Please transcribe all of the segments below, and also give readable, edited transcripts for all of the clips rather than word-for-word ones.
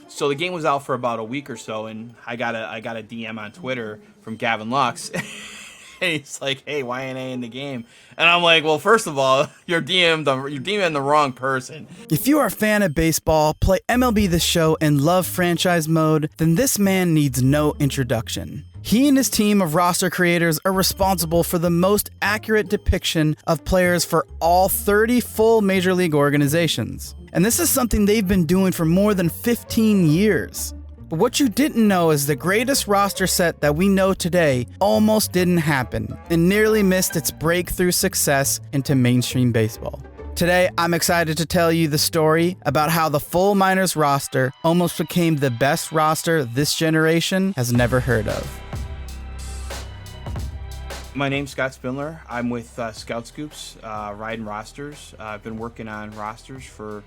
So the game was out for about a week or so, and I got a DM on Twitter from Gavin Lux. And he's like, "Hey, why ain't I in the game?" And I'm like, "Well, first of all, you're DMing the wrong person." If you are a fan of baseball, play MLB The Show, and love franchise mode, then this man needs no introduction. He and his team of roster creators are responsible for the most accurate depiction of players for all 30 full Major League organizations. And this is something they've been doing for more than 15 years. But what you didn't know is the greatest roster set that we know today almost didn't happen and nearly missed its breakthrough success into mainstream baseball. Today, I'm excited to tell you the story about how the full minors roster almost became the best roster this generation has never heard of. My name's Scott Spindler. I'm with Scout Scoops, Ryden rosters. I've been working on rosters for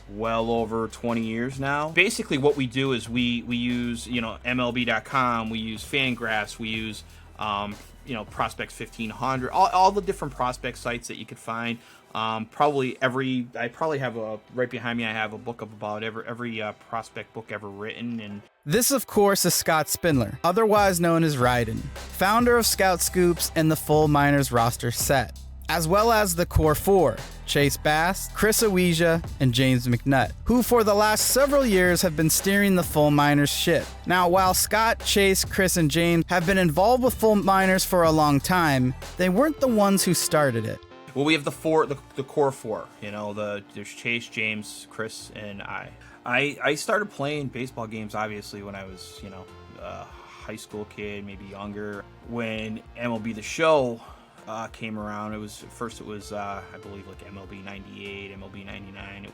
well over 20 years now. Basically what we do is we use, MLB.com, we use Fangraphs, we use, Prospects 1500, all the different prospect sites that you could find. I probably have right behind me, I have a book of about every prospect book ever written. And this, of course, is Scott Spindler, otherwise known as Ryden, founder of Scout Scoops and the full minors roster set, as well as the core four, Chase Bass, Chris Awija, and James McNutt, who for the last several years have been steering the full minors ship. Now, while Scott, Chase, Chris, and James have been involved with full minors for a long time, they weren't the ones who started it. Well, we have the core four, there's Chase, James, Chris, and I. I started playing baseball games, obviously, when I was, a high school kid, maybe younger. When MLB The Show came around, it was I believe like MLB 98, MLB 99.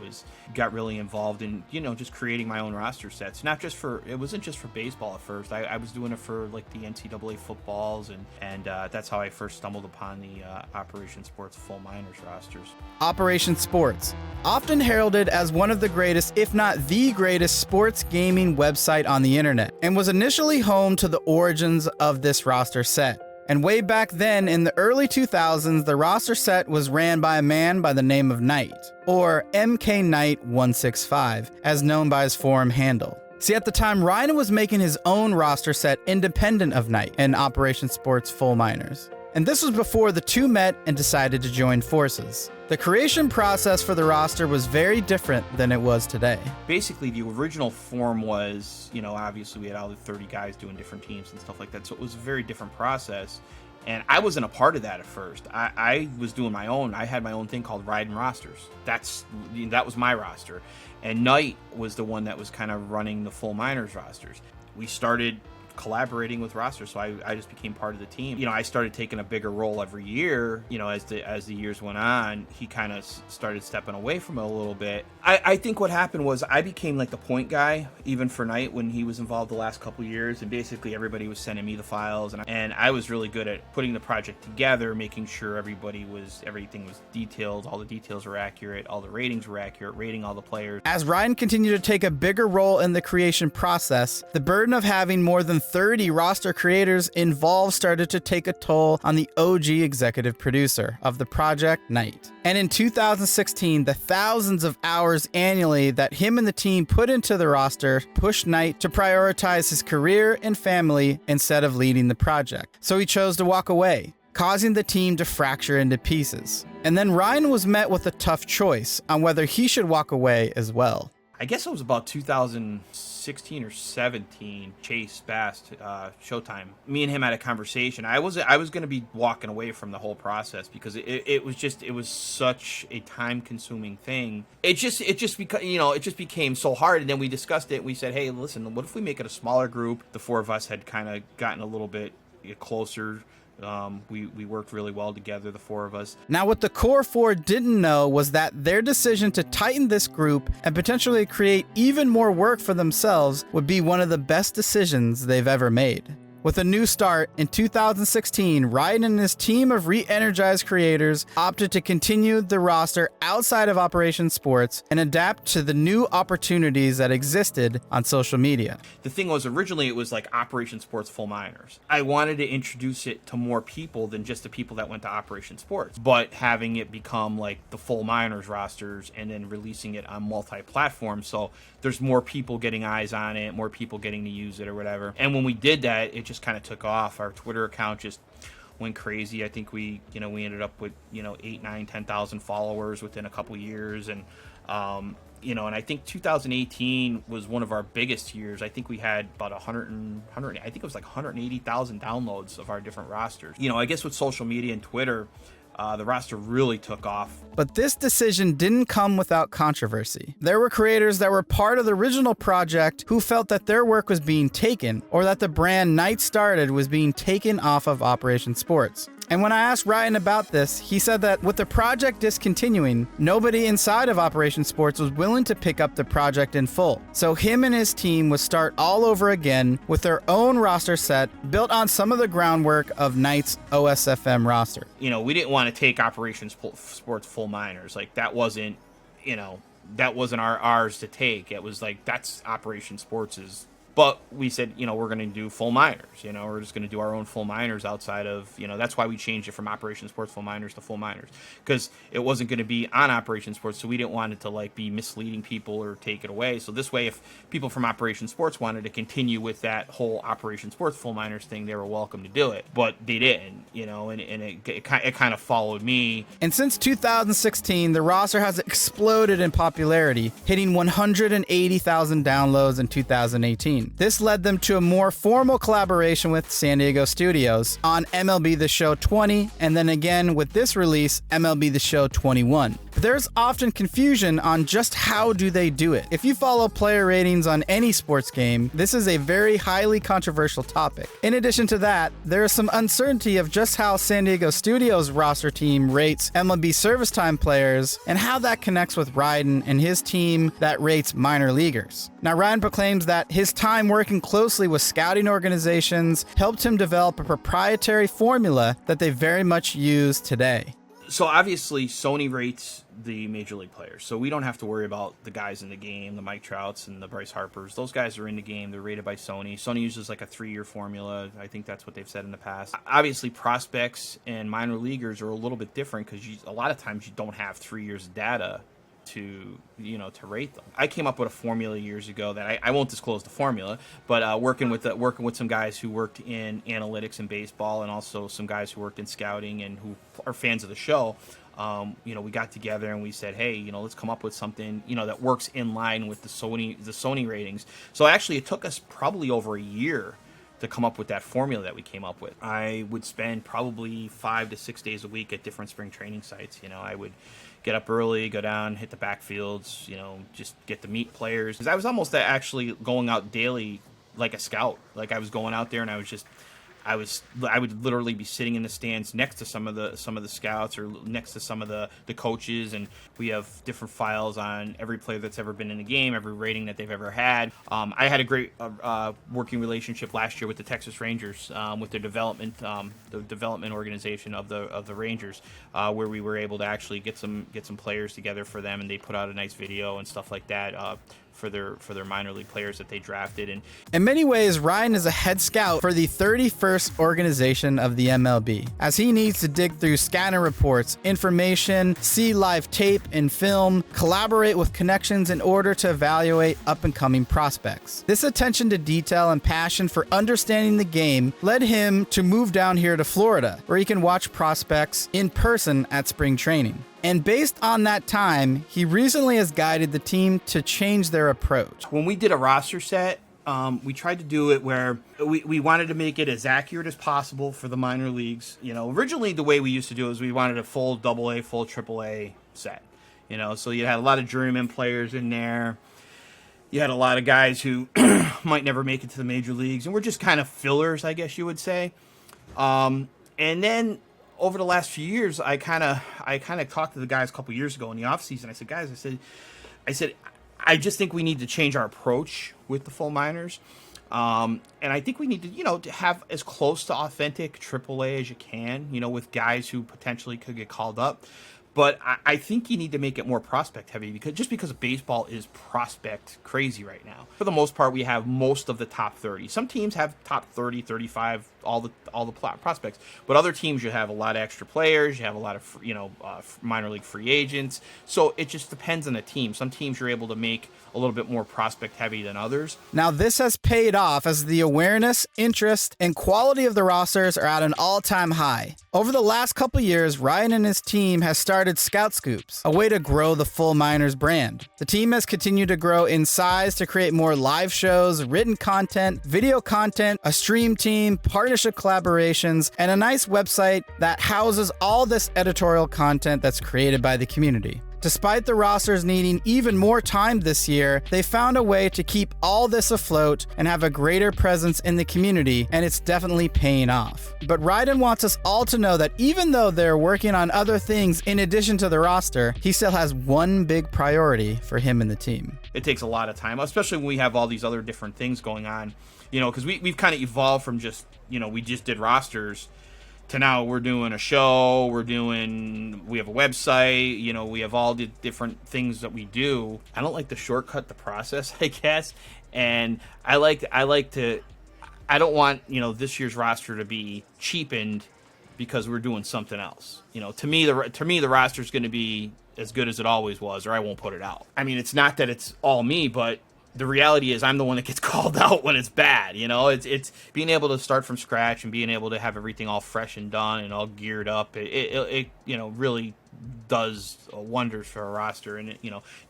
Got really involved in just creating my own roster sets. It wasn't just for baseball at first. I was doing it for like the NCAA footballs, and that's how I first stumbled upon the Operation Sports full minors rosters. Operation Sports, often heralded as one of the greatest, if not the greatest, sports gaming website on the internet, and was initially home to the origins of this roster set. And way back then, in the early 2000s, the roster set was ran by a man by the name of Knight, or MK Knight 165, as known by his forum handle. See, at the time, Ryden was making his own roster set independent of Knight and Operation Sports full minors. And this was before the two met and decided to join forces. The creation process for the roster was very different than it was today. Basically, the original form was, obviously we had all the 30 guys doing different teams and stuff like that, so it was a very different process. And I wasn't a part of that at first. I was doing my own. I had my own thing called Ryden Rosters. That was my roster. And Knight was the one that was kind of running the full minors rosters. We started collaborating with rosters, so I just became part of the team. I started taking a bigger role every year. As the years went on, he kind of started stepping away from it a little bit. I think what happened was I became like the point guy, even for Knight when he was involved the last couple years, and basically everybody was sending me the files, and I was really good at putting the project together, making sure everything was detailed, all the details were accurate, all the ratings were accurate, rating all the players. As Ryden continued to take a bigger role in the creation process, the burden of having more than 30 roster creators involved started to take a toll on the OG executive producer of the project, Knight. And in 2016, the thousands of hours annually that him and the team put into the roster pushed Knight to prioritize his career and family instead of leading the project. So he chose to walk away, causing the team to fracture into pieces. And then Ryden was met with a tough choice on whether he should walk away as well. I guess it was about 2016 or 17, Chase Bass, Showtime. Me and him had a conversation. I was going to be walking away from the whole process because it was such a time-consuming thing. It just became so hard. And then we discussed it. And we said, hey, listen, what if we make it a smaller group? The four of us had kind of gotten a little bit closer. We worked really well together, the four of us. Now, what the core four didn't know was that their decision to tighten this group and potentially create even more work for themselves would be one of the best decisions they've ever made. With a new start in 2016, Ryden and his team of re-energized creators opted to continue the roster outside of Operation Sports and adapt to the new opportunities that existed on social media. The thing was, originally it was like Operation Sports Full Minors. I wanted to introduce it to more people than just the people that went to Operation Sports, but having it become like the Full Minors rosters and then releasing it on multi-platform. So there's more people getting eyes on it, more people getting to use it or whatever. And when we did that, it just kind of took off. Our Twitter account just went crazy. I think we ended up with 8, 9, 10,000 followers within a couple years. And and I think 2018 was one of our biggest years. I think we had about 100 I think it was like 180,000 downloads of our different rosters. I guess with social media and Twitter, the roster really took off. But this decision didn't come without controversy. There were creators that were part of the original project who felt that their work was being taken, or that the brand Night Started was being taken off of Operation Sports. And when I asked Ryden about this, he said that with the project discontinuing, nobody inside of Operation Sports was willing to pick up the project in full. So him and his team would start all over again with their own roster set built on some of the groundwork of Knight's OSFM roster. We didn't want to take Operation Sports full minors. Like, that wasn't ours to take. It was like, that's Operation Sports's. But we said, we're going to do full minors. We're just going to do our own full minors outside of, that's why we changed it from Operation Sports full minors to full minors, because it wasn't going to be on Operation Sports. So we didn't want it to be misleading people or take it away. So this way, if people from Operation Sports wanted to continue with that whole Operation Sports full minors thing, they were welcome to do it. But they didn't, and it kind of followed me. And since 2016, the roster has exploded in popularity, hitting 180,000 downloads in 2018. This led them to a more formal collaboration with San Diego Studios on MLB The Show 20, and then again with this release, MLB The Show 21. But there's often confusion on just how do they do it. If you follow player ratings on any sports game, this is a very highly controversial topic. In addition to that, there is some uncertainty of just how San Diego Studios roster team rates MLB service time players and how that connects with Ryden and his team that rates minor leaguers. Now, Ryden proclaims that his time working closely with scouting organizations helped him develop a proprietary formula that they very much use today. So obviously Sony rates the major league players, so we don't have to worry about the guys in the game, the Mike Trouts and the Bryce Harpers. Those guys are in the game. They're rated by Sony. Sony uses like a 3-year formula. I think that's what they've said in the past. Obviously prospects and minor leaguers are a little bit different because a lot of times you don't have 3 years of data to rate them. I came up with a formula years ago that I won't disclose the formula, but working with some guys who worked in analytics in baseball, and also some guys who worked in scouting and who are fans of the show. We got together and we said, hey, let's come up with something, that works in line with the Sony ratings. So actually, it took us probably over a year to come up with that formula that we came up with. I would spend probably 5 to 6 days a week at different spring training sites. I would get up early, go down, hit the backfields, just get to meet players. Because I was almost actually going out daily like a scout. Like, I was going out there and I would literally be sitting in the stands next to some of the scouts or next to some of the coaches, and we have different files on every player that's ever been in the game, every rating that they've ever had. I had a great working relationship last year with the Texas Rangers, with the development organization of the Rangers, where we were able to actually get some players together for them, and they put out a nice video and stuff like that. For their minor league players that they drafted. And in many ways, Ryden is a head scout for the 31st organization of the MLB, as he needs to dig through scanner reports, information, see live tape and film, collaborate with connections in order to evaluate up-and-coming prospects. This attention to detail and passion for understanding the game led him to move down here to Florida, where he can watch prospects in person at spring training. And based on that time, he recently has guided the team to change their approach. When we did a roster set, we tried to do it where we wanted to make it as accurate as possible for the minor leagues. Originally the way we used to do it was we wanted a full AA, full AAA set. So you had a lot of journeyman players in there. You had a lot of guys who might never make it to the major leagues, and we're just kind of fillers, I guess you would say. And then over the last few years, I kind of talked to the guys a couple years ago in the off season. I said, guys, I said, I just think we need to change our approach with the full minors. And I think we need to have as close to authentic AAA as you can, with guys who potentially could get called up. But I think you need to make it more prospect heavy, because baseball is prospect crazy right now. For the most part, we have most of the top 30. Some teams have top 30, 35, all the prospects. But other teams, you have a lot of extra players. You have a lot of minor league free agents. So it just depends on the team. Some teams you're able to make a little bit more prospect heavy than others. Now, this has paid off as the awareness, interest, and quality of the rosters are at an all-time high. Over the last couple years, Ryden and his team has started Scout Scoops, a way to grow the Full Miners brand. The team has continued to grow in size to create more live shows, written content, video content, a stream team, partnership collaborations, and a nice website that houses all this editorial content that's created by the community. Despite the rosters needing even more time this year, they found a way to keep all this afloat and have a greater presence in the community, and it's definitely paying off. But Ryden wants us all to know that even though they're working on other things in addition to the roster, he still has one big priority for him and the team. It takes a lot of time, especially when we have all these other different things going on, because we've kind of evolved from just, we just did rosters to now we're doing a show, we have a website, we have all the different things that we do. I don't like to shortcut the process, I guess. And I don't want, this year's roster to be cheapened because we're doing something else. To me, the roster is going to be as good as it always was, or I won't put it out. I mean, it's not that it's all me, but the reality is I'm the one that gets called out when it's bad. It's being able to start from scratch and being able to have everything all fresh and done and all geared up. It really does wonders for a roster. And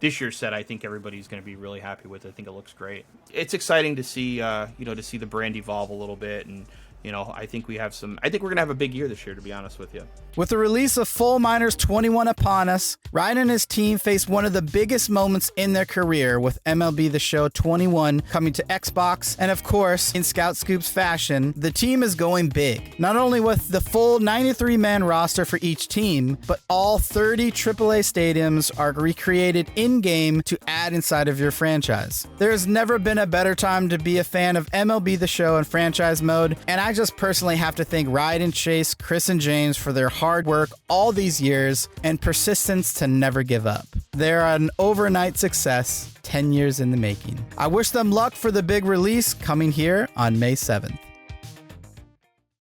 this year's set, I think everybody's going to be really happy with it. I think it looks great. It's exciting to see to see the brand evolve a little bit. And I think we're going to have a big year this year, to be honest with you. With the release of Full Miners 21 upon us, Ryden and his team faced one of the biggest moments in their career with MLB The Show 21 coming to Xbox. And of course, in Scout Scoops fashion, the team is going big. Not only with the full 93-man roster for each team, but all 30 AAA stadiums are recreated in-game to add inside of your franchise. There has never been a better time to be a fan of MLB The Show in franchise mode, and I just personally have to thank Ryden, Chase, Chris, and James for their hard work all these years and persistence to never give up. They're an overnight success, 10 years in the making. I wish them luck for the big release coming here on May 7th.